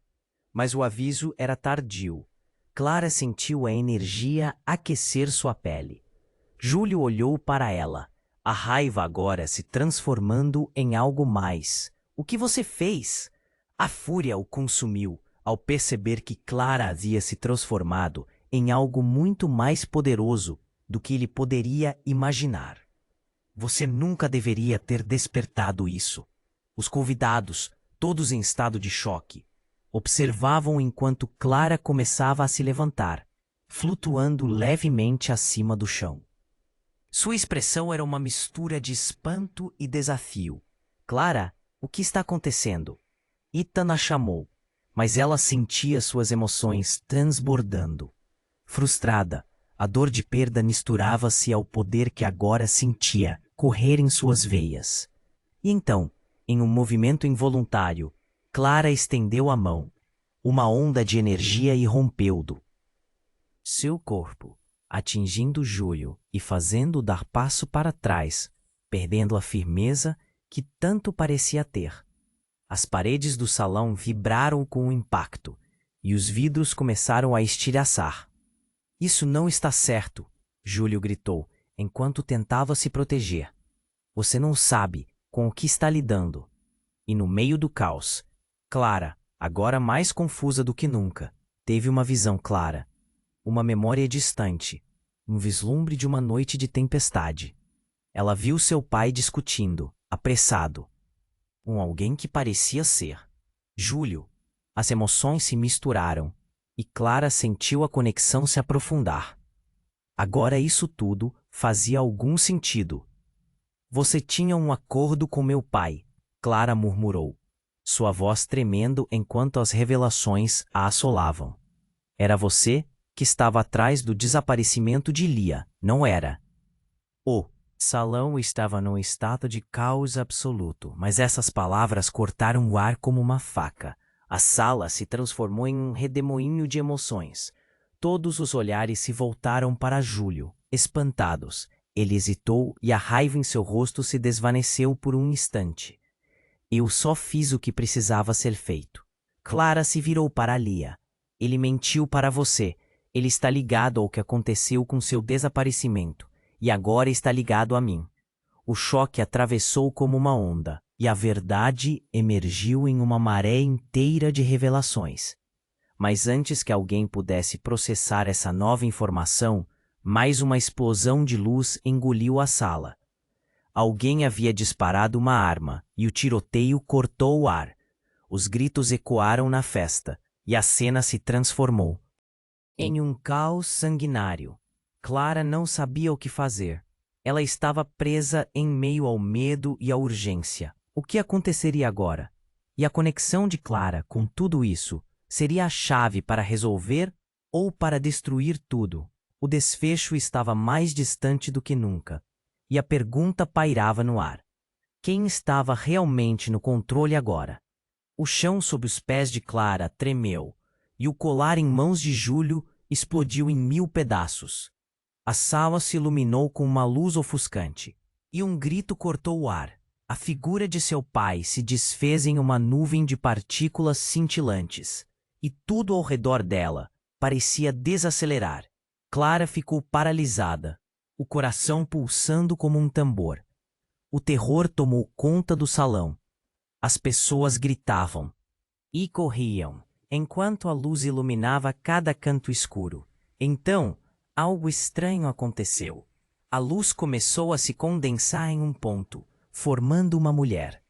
Mas o aviso era tardio. Clara sentiu a energia aquecer sua pele. Júlio olhou para ela, a raiva agora se transformando em algo mais. O que você fez? A fúria o consumiu ao perceber que Clara havia se transformado em algo muito mais poderoso do que ele poderia imaginar. Você nunca deveria ter despertado isso. Os convidados, todos em estado de choque, observavam enquanto Clara começava a se levantar, flutuando levemente acima do chão. Sua expressão era uma mistura de espanto e desafio. Clara, o que está acontecendo? Ethan a chamou, mas ela sentia suas emoções transbordando. Frustrada, a dor de perda misturava-se ao poder que agora sentia correr em suas veias. E então, em um movimento involuntário, Clara estendeu a mão. Uma onda de energia irrompeu-do seu corpo, atingindo Júlio e fazendo-o dar passo para trás, perdendo a firmeza que tanto parecia ter. As paredes do salão vibraram com o impacto, e os vidros começaram a estilhaçar. Isso não está certo, Júlio gritou, enquanto tentava se proteger. Você não sabe com o que está lidando. E no meio do caos, Clara, agora mais confusa do que nunca, teve uma visão clara. Uma memória distante, um vislumbre de uma noite de tempestade. Ela viu seu pai discutindo, apressado. Alguém que parecia ser Júlio. As emoções se misturaram, e Clara sentiu a conexão se aprofundar. Agora isso tudo fazia algum sentido. Você tinha um acordo com meu pai, Clara murmurou, sua voz tremendo enquanto as revelações a assolavam. Era você que estava atrás do desaparecimento de Lia, não era? O salão estava num estado de caos absoluto, mas essas palavras cortaram o ar como uma faca. A sala se transformou em um redemoinho de emoções. Todos os olhares se voltaram para Júlio, espantados. Ele hesitou e a raiva em seu rosto se desvaneceu por um instante. Eu só fiz o que precisava ser feito. Clara se virou para Lia. Ele mentiu para você. Ele está ligado ao que aconteceu com seu desaparecimento. E agora está ligado a mim. O choque atravessou como uma onda. E a verdade emergiu em uma maré inteira de revelações. Mas antes que alguém pudesse processar essa nova informação, mais uma explosão de luz engoliu a sala. Alguém havia disparado uma arma, e o tiroteio cortou o ar. Os gritos ecoaram na festa, e a cena se transformou em um caos sanguinário. Clara não sabia o que fazer. Ela estava presa em meio ao medo e à urgência. O que aconteceria agora? E a conexão de Clara com tudo isso seria a chave para resolver ou para destruir tudo. O desfecho estava mais distante do que nunca, e a pergunta pairava no ar. Quem estava realmente no controle agora? O chão sob os pés de Clara tremeu, e o colar em mãos de Júlio explodiu em 1000 pedaços. A sala se iluminou com uma luz ofuscante, e um grito cortou o ar. A figura de seu pai se desfez em uma nuvem de partículas cintilantes, e tudo ao redor dela parecia desacelerar. Clara ficou paralisada, o coração pulsando como um tambor. O terror tomou conta do salão. As pessoas gritavam e corriam, enquanto a luz iluminava cada canto escuro. Então, algo estranho aconteceu. A luz começou a se condensar em um ponto, formando uma mulher.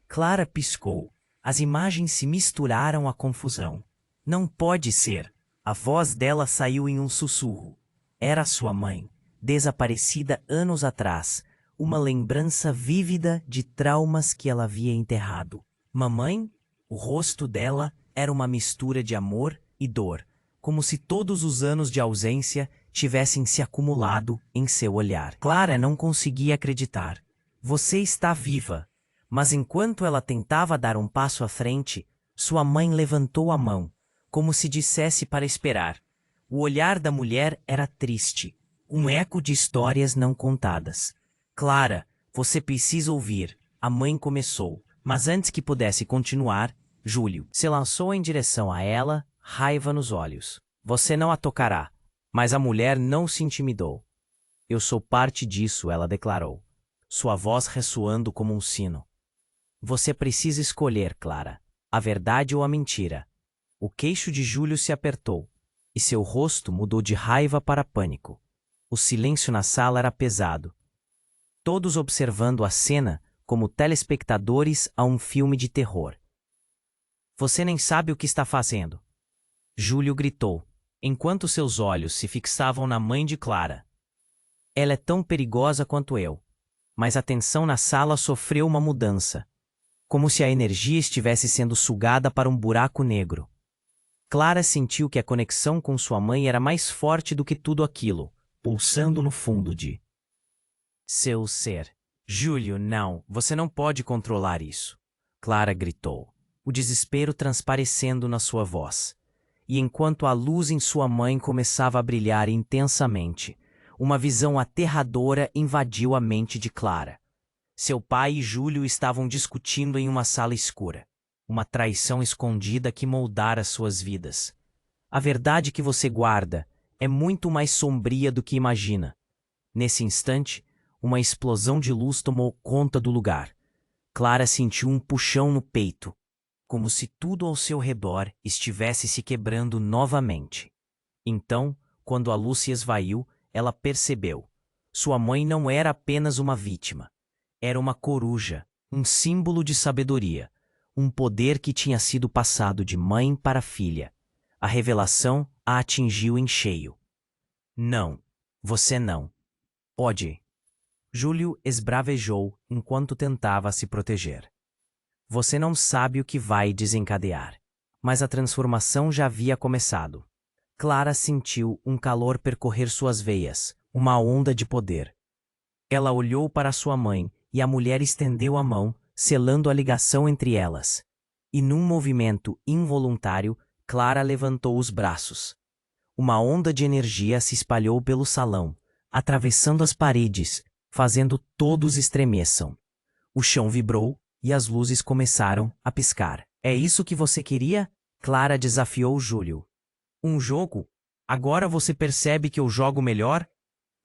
Clara piscou. As imagens se misturaram à confusão. Não pode ser. A voz dela saiu em um sussurro. Era sua mãe, desaparecida anos atrás, uma lembrança vívida de traumas que ela havia enterrado. Mamãe? O rosto dela era uma mistura de amor e dor, como se todos os anos de ausência tivessem se acumulado em seu olhar. Clara não conseguia acreditar. Você está viva. Mas enquanto ela tentava dar um passo à frente, sua mãe levantou a mão, como se dissesse para esperar. O olhar da mulher era triste, um eco de histórias não contadas. Clara, você precisa ouvir, a mãe começou, mas antes que pudesse continuar, Júlio se lançou em direção a ela, raiva nos olhos. Você não a tocará. Mas a mulher não se intimidou. Eu sou parte disso, ela declarou, sua voz ressoando como um sino. Você precisa escolher, Clara, a verdade ou a mentira. O queixo de Júlio se apertou, e seu rosto mudou de raiva para pânico. O silêncio na sala era pesado. Todos observando a cena como telespectadores a um filme de terror. Você nem sabe o que está fazendo. Júlio gritou, enquanto seus olhos se fixavam na mãe de Clara. Ela é tão perigosa quanto eu. Mas a tensão na sala sofreu uma mudança, como se a energia estivesse sendo sugada para um buraco negro. Clara sentiu que a conexão com sua mãe era mais forte do que tudo aquilo, pulsando no fundo de seu ser. Júlio, não, você não pode controlar isso. Clara gritou, o desespero transparecendo na sua voz. E enquanto a luz em sua mãe começava a brilhar intensamente, uma visão aterradora invadiu a mente de Clara. Seu pai e Júlio estavam discutindo em uma sala escura. Uma traição escondida que moldara suas vidas. A verdade que você guarda é muito mais sombria do que imagina. Nesse instante, uma explosão de luz tomou conta do lugar. Clara sentiu um puxão no peito, como se tudo ao seu redor estivesse se quebrando novamente. Então, quando a luz se esvaiu, ela percebeu. Sua mãe não era apenas uma vítima. Era uma coruja, um símbolo de sabedoria, um poder que tinha sido passado de mãe para filha. A revelação a atingiu em cheio. Não, você não pode. Júlio esbravejou enquanto tentava se proteger. Você não sabe o que vai desencadear. Mas a transformação já havia começado. Clara sentiu um calor percorrer suas veias, uma onda de poder. Ela olhou para sua mãe e a mulher estendeu a mão, selando a ligação entre elas. E num movimento involuntário, Clara levantou os braços. Uma onda de energia se espalhou pelo salão, atravessando as paredes, fazendo todos estremeçam. O chão vibrou e as luzes começaram a piscar. É isso que você queria? Clara desafiou Júlio. Um jogo? Agora você percebe que eu jogo melhor?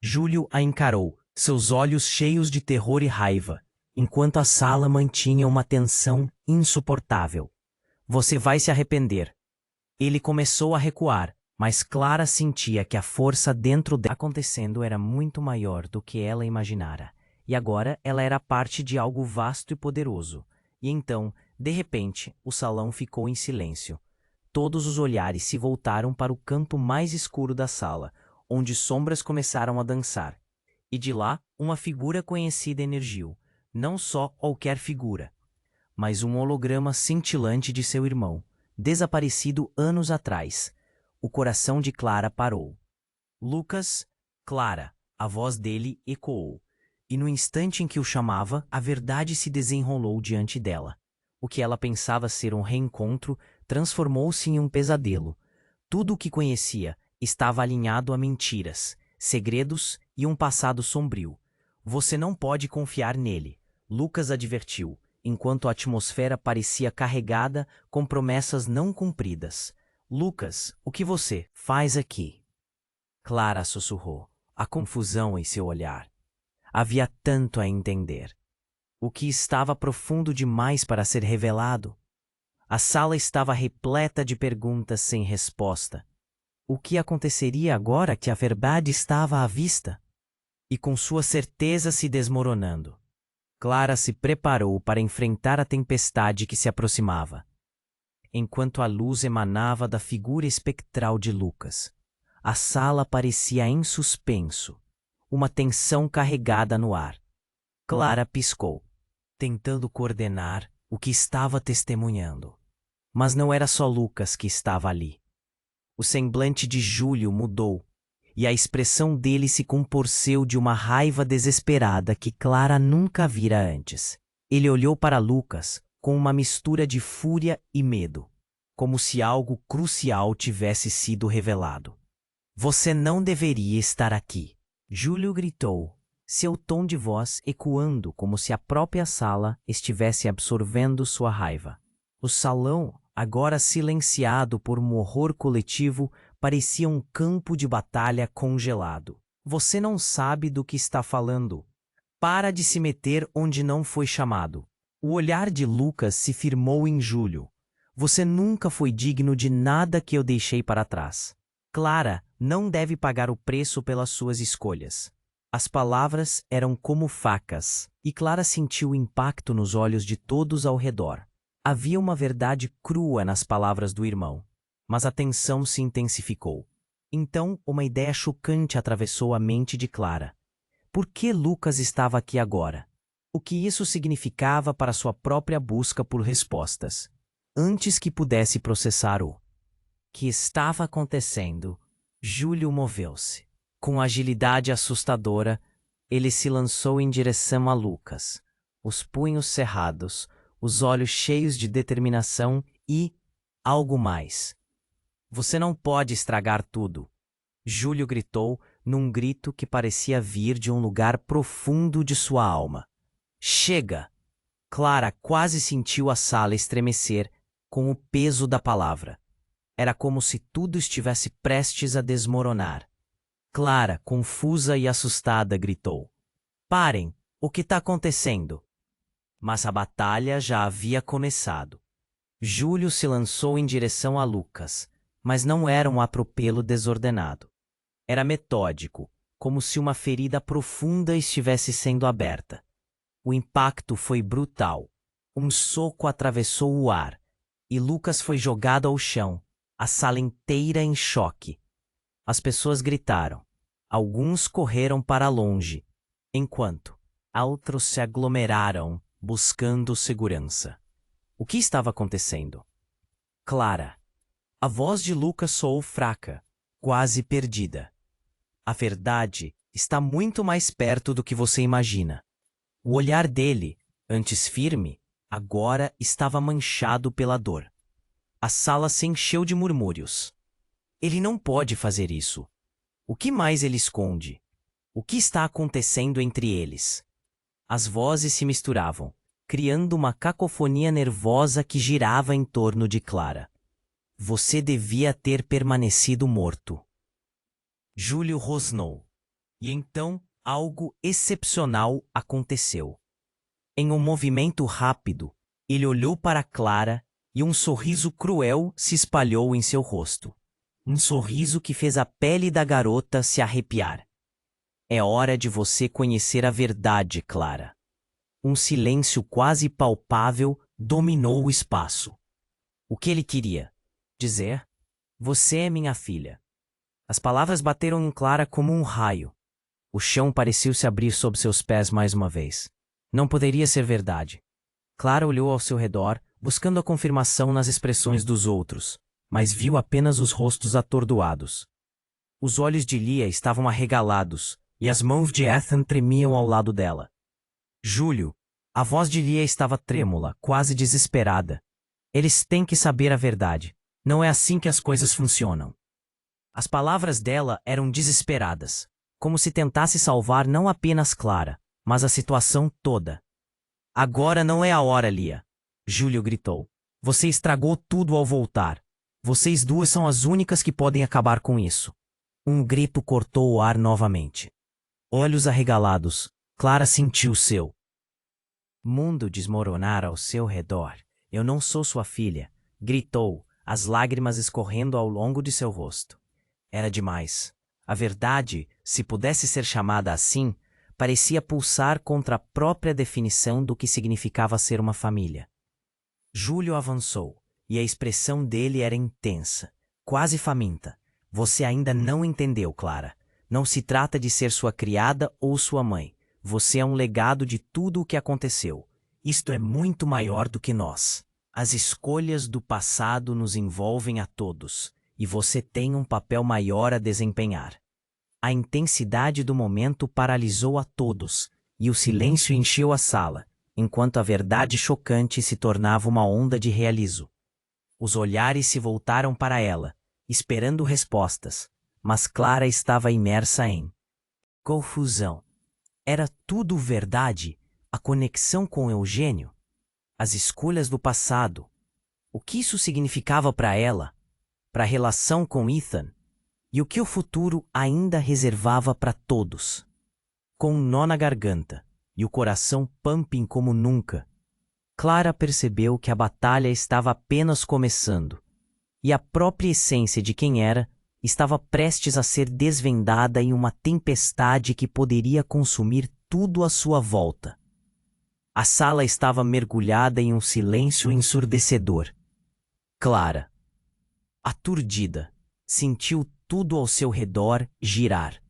Júlio a encarou, seus olhos cheios de terror e raiva, enquanto a sala mantinha uma tensão insuportável. Você vai se arrepender. Ele começou a recuar, mas Clara sentia que a força dentro dela acontecendo era muito maior do que ela imaginara. E agora ela era parte de algo vasto e poderoso. E então, de repente, o salão ficou em silêncio. Todos os olhares se voltaram para o canto mais escuro da sala, onde sombras começaram a dançar. E de lá, uma figura conhecida emergiu. Não só qualquer figura, mas um holograma cintilante de seu irmão, desaparecido anos atrás. O coração de Clara parou. Lucas, Clara, a voz dele ecoou. E no instante em que o chamava, a verdade se desenrolou diante dela. O que ela pensava ser um reencontro transformou-se em um pesadelo. Tudo o que conhecia estava alinhado a mentiras, segredos e um passado sombrio. Você não pode confiar nele, Lucas advertiu, enquanto a atmosfera parecia carregada com promessas não cumpridas. Lucas, o que você faz aqui? Clara sussurrou, a confusão em seu olhar. Havia tanto a entender. O que estava profundo demais para ser revelado. A sala estava repleta de perguntas sem resposta. O que aconteceria agora que a verdade estava à vista? E com sua certeza se desmoronando. Clara se preparou para enfrentar a tempestade que se aproximava. Enquanto a luz emanava da figura espectral de Lucas, a sala parecia em suspenso, uma tensão carregada no ar. Clara piscou, tentando coordenar o que estava testemunhando. Mas não era só Lucas que estava ali. O semblante de Júlio mudou, e a expressão dele se contorceu de uma raiva desesperada que Clara nunca vira antes. Ele olhou para Lucas com uma mistura de fúria e medo, como se algo crucial tivesse sido revelado. Você não deveria estar aqui, Júlio gritou, seu tom de voz ecoando como se a própria sala estivesse absorvendo sua raiva. O salão, agora silenciado por um horror coletivo, parecia um campo de batalha congelado. Você não sabe do que está falando. Para de se meter onde não foi chamado. O olhar de Lucas se firmou em Júlio. Você nunca foi digno de nada que eu deixei para trás. Clara não deve pagar o preço pelas suas escolhas. As palavras eram como facas, e Clara sentiu o impacto nos olhos de todos ao redor. Havia uma verdade crua nas palavras do irmão, mas a tensão se intensificou. Então, uma ideia chocante atravessou a mente de Clara. Por que Lucas estava aqui agora? O que isso significava para sua própria busca por respostas? Antes que pudesse processar o que estava acontecendo, Júlio moveu-se. Com agilidade assustadora, ele se lançou em direção a Lucas, os punhos cerrados, os olhos cheios de determinação e algo mais. Você não pode estragar tudo, Júlio gritou num grito que parecia vir de um lugar profundo de sua alma. Chega! Clara quase sentiu a sala estremecer com o peso da palavra. Era como se tudo estivesse prestes a desmoronar. Clara, confusa e assustada, gritou: Parem! O que está acontecendo? Mas a batalha já havia começado. Júlio se lançou em direção a Lucas, mas não era um atropelo desordenado. Era metódico, como se uma ferida profunda estivesse sendo aberta. O impacto foi brutal. Um soco atravessou o ar, e Lucas foi jogado ao chão, a sala inteira em choque. As pessoas gritaram. Alguns correram para longe, enquanto outros se aglomeraram, buscando segurança. O que estava acontecendo? Clara. A voz de Lucas soou fraca, quase perdida. A verdade está muito mais perto do que você imagina. O olhar dele, antes firme, agora estava manchado pela dor. A sala se encheu de murmúrios. Ele não pode fazer isso. O que mais ele esconde? O que está acontecendo entre eles? As vozes se misturavam, criando uma cacofonia nervosa que girava em torno de Clara. Você devia ter permanecido morto. Júlio rosnou. E então, algo excepcional aconteceu. Em um movimento rápido, ele olhou para Clara e um sorriso cruel se espalhou em seu rosto. Um sorriso que fez a pele da garota se arrepiar. É hora de você conhecer a verdade, Clara. Um silêncio quase palpável dominou o espaço. O que ele queria dizer? Você é minha filha. As palavras bateram em Clara como um raio. O chão pareceu se abrir sob seus pés mais uma vez. Não poderia ser verdade. Clara olhou ao seu redor, buscando a confirmação nas expressões dos outros, mas viu apenas os rostos atordoados. Os olhos de Lia estavam arregalados, e as mãos de Ethan tremiam ao lado dela. Júlio, a voz de Lia estava trêmula, quase desesperada. Eles têm que saber a verdade. Não é assim que as coisas funcionam. As palavras dela eram desesperadas, como se tentasse salvar não apenas Clara, mas a situação toda. Agora não é a hora, Lia. Júlio gritou. Você estragou tudo ao voltar. Vocês duas são as únicas que podem acabar com isso. Um grito cortou o ar novamente. Olhos arregalados, Clara sentiu seu mundo desmoronar ao seu redor. Eu não sou sua filha, gritou, as lágrimas escorrendo ao longo de seu rosto. Era demais. A verdade, se pudesse ser chamada assim, parecia pulsar contra a própria definição do que significava ser uma família. Júlio avançou, e a expressão dele era intensa, quase faminta. Você ainda não entendeu, Clara. Não se trata de ser sua criada ou sua mãe. Você é um legado de tudo o que aconteceu. Isto é muito maior do que nós. As escolhas do passado nos envolvem a todos, e você tem um papel maior a desempenhar. A intensidade do momento paralisou a todos, e o silêncio encheu a sala, enquanto a verdade chocante se tornava uma onda de realismo. Os olhares se voltaram para ela, esperando respostas, mas Clara estava imersa em confusão. Era tudo verdade? A conexão com Eugênio? As escolhas do passado? O que isso significava para ela? Para a relação com Ethan? E o que o futuro ainda reservava para todos? Com um nó na garganta e o coração pumping como nunca, Clara percebeu que a batalha estava apenas começando, e a própria essência de quem era estava prestes a ser desvendada em uma tempestade que poderia consumir tudo à sua volta. A sala estava mergulhada em um silêncio ensurdecedor. Clara, aturdida, sentiu tudo ao seu redor girar.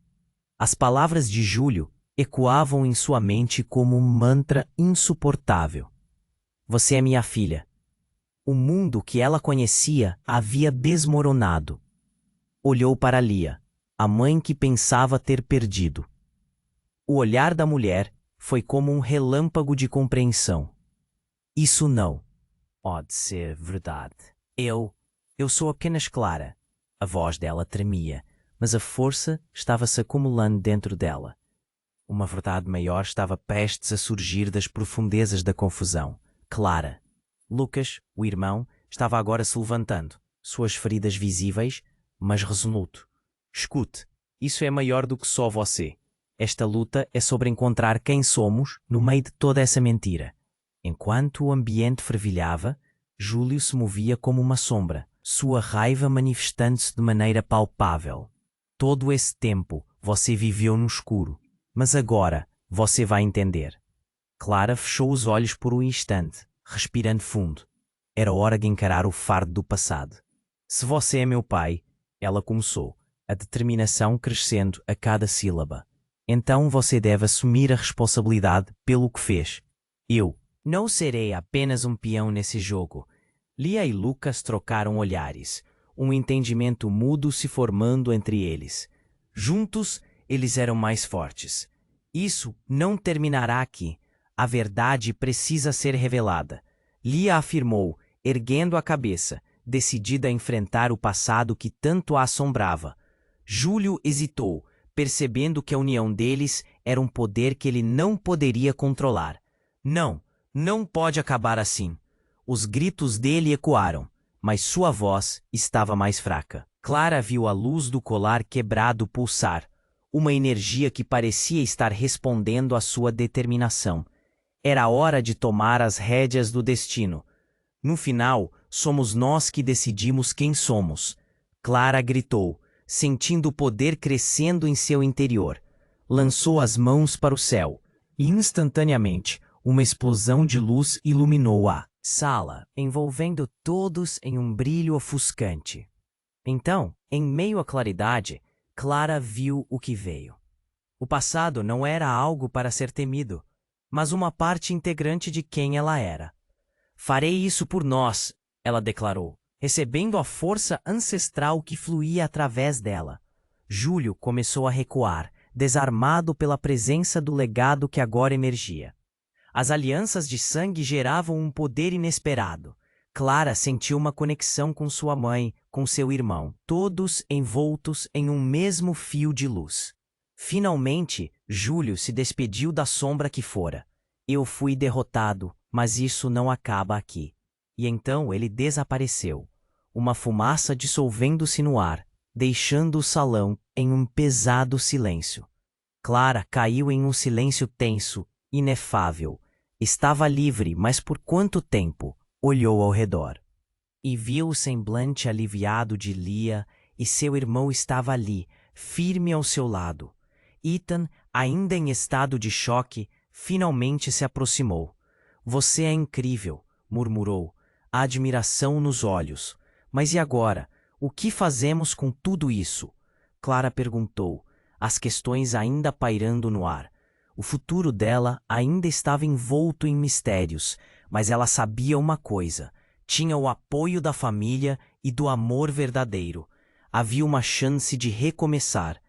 As palavras de Júlio ecoavam em sua mente como um mantra insuportável. Você é minha filha. O mundo que ela conhecia havia desmoronado. Olhou para Lia, a mãe que pensava ter perdido. O olhar da mulher foi como um relâmpago de compreensão. Isso não pode ser verdade. Eu sou apenas Clara. A voz dela tremia, mas a força estava se acumulando dentro dela. Uma verdade maior estava prestes a surgir das profundezas da confusão. Clara. Lucas, o irmão, estava agora se levantando, suas feridas visíveis, mas resoluto. Escute, isso é maior do que só você. Esta luta é sobre encontrar quem somos no meio de toda essa mentira. Enquanto o ambiente fervilhava, Júlio se movia como uma sombra, sua raiva manifestando-se de maneira palpável. Todo esse tempo você viveu no escuro, mas agora você vai entender. Clara fechou os olhos por um instante, respirando fundo. Era hora de encarar o fardo do passado. Se você é meu pai, ela começou, a determinação crescendo a cada sílaba. Então você deve assumir a responsabilidade pelo que fez. Eu não serei apenas um peão nesse jogo. Lia e Lucas trocaram olhares, um entendimento mudo se formando entre eles. Juntos, eles eram mais fortes. Isso não terminará aqui. A verdade precisa ser revelada. Lia afirmou, erguendo a cabeça, decidida a enfrentar o passado que tanto a assombrava. Júlio hesitou, percebendo que a união deles era um poder que ele não poderia controlar. Não, não pode acabar assim. Os gritos dele ecoaram, mas sua voz estava mais fraca. Clara viu a luz do colar quebrado pulsar, uma energia que parecia estar respondendo à sua determinação. Era hora de tomar as rédeas do destino. No final, somos nós que decidimos quem somos. Clara gritou, sentindo o poder crescendo em seu interior. Lançou as mãos para o céu, e instantaneamente, uma explosão de luz iluminou a sala, envolvendo todos em um brilho ofuscante. Então, em meio à claridade, Clara viu o que veio. O passado não era algo para ser temido, mas uma parte integrante de quem ela era. Farei isso por nós, ela declarou, recebendo a força ancestral que fluía através dela. Júlio começou a recuar, desarmado pela presença do legado que agora emergia. As alianças de sangue geravam um poder inesperado. Clara sentiu uma conexão com sua mãe, com seu irmão, todos envoltos em um mesmo fio de luz. Finalmente, Júlio se despediu da sombra que fora. Eu fui derrotado, mas isso não acaba aqui. E então ele desapareceu, uma fumaça dissolvendo-se no ar, deixando o salão em um pesado silêncio. Clara caiu em um silêncio tenso, inefável. Estava livre, mas por quanto tempo? Olhou ao redor. E viu o semblante aliviado de Lia, e seu irmão estava ali, firme ao seu lado. Ethan, ainda em estado de choque, finalmente se aproximou. Você é incrível, murmurou, a admiração nos olhos. Mas e agora? O que fazemos com tudo isso? Clara perguntou, as questões ainda pairando no ar. O futuro dela ainda estava envolto em mistérios, mas ela sabia uma coisa: tinha o apoio da família e do amor verdadeiro. Havia uma chance de recomeçar.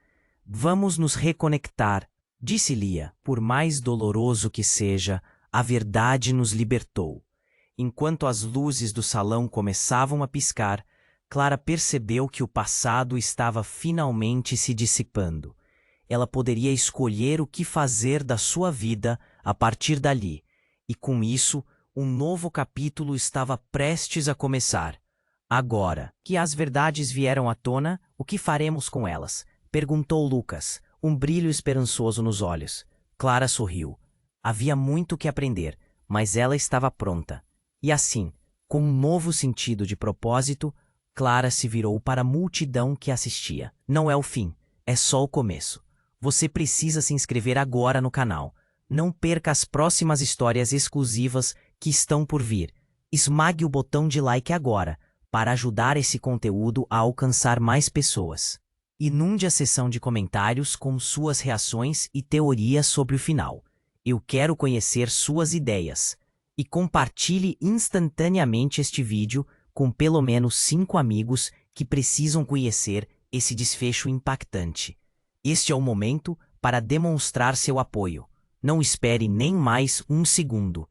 Vamos nos reconectar, disse Lia. Por mais doloroso que seja, a verdade nos libertou. Enquanto as luzes do salão começavam a piscar, Clara percebeu que o passado estava finalmente se dissipando. Ela poderia escolher o que fazer da sua vida a partir dali, e com isso, um novo capítulo estava prestes a começar. Agora que as verdades vieram à tona, o que faremos com elas? Perguntou Lucas, um brilho esperançoso nos olhos. Clara sorriu. Havia muito que aprender, mas ela estava pronta. E assim, com um novo sentido de propósito, Clara se virou para a multidão que assistia. Não é o fim, é só o começo. Você precisa se inscrever agora no canal. Não perca as próximas histórias exclusivas que estão por vir. Esmague o botão de like agora, para ajudar esse conteúdo a alcançar mais pessoas. Inunde a seção de comentários com suas reações e teorias sobre o final. Eu quero conhecer suas ideias. E compartilhe instantaneamente este vídeo com pelo menos 5 amigos que precisam conhecer esse desfecho impactante. Este é o momento para demonstrar seu apoio. Não espere nem mais um segundo.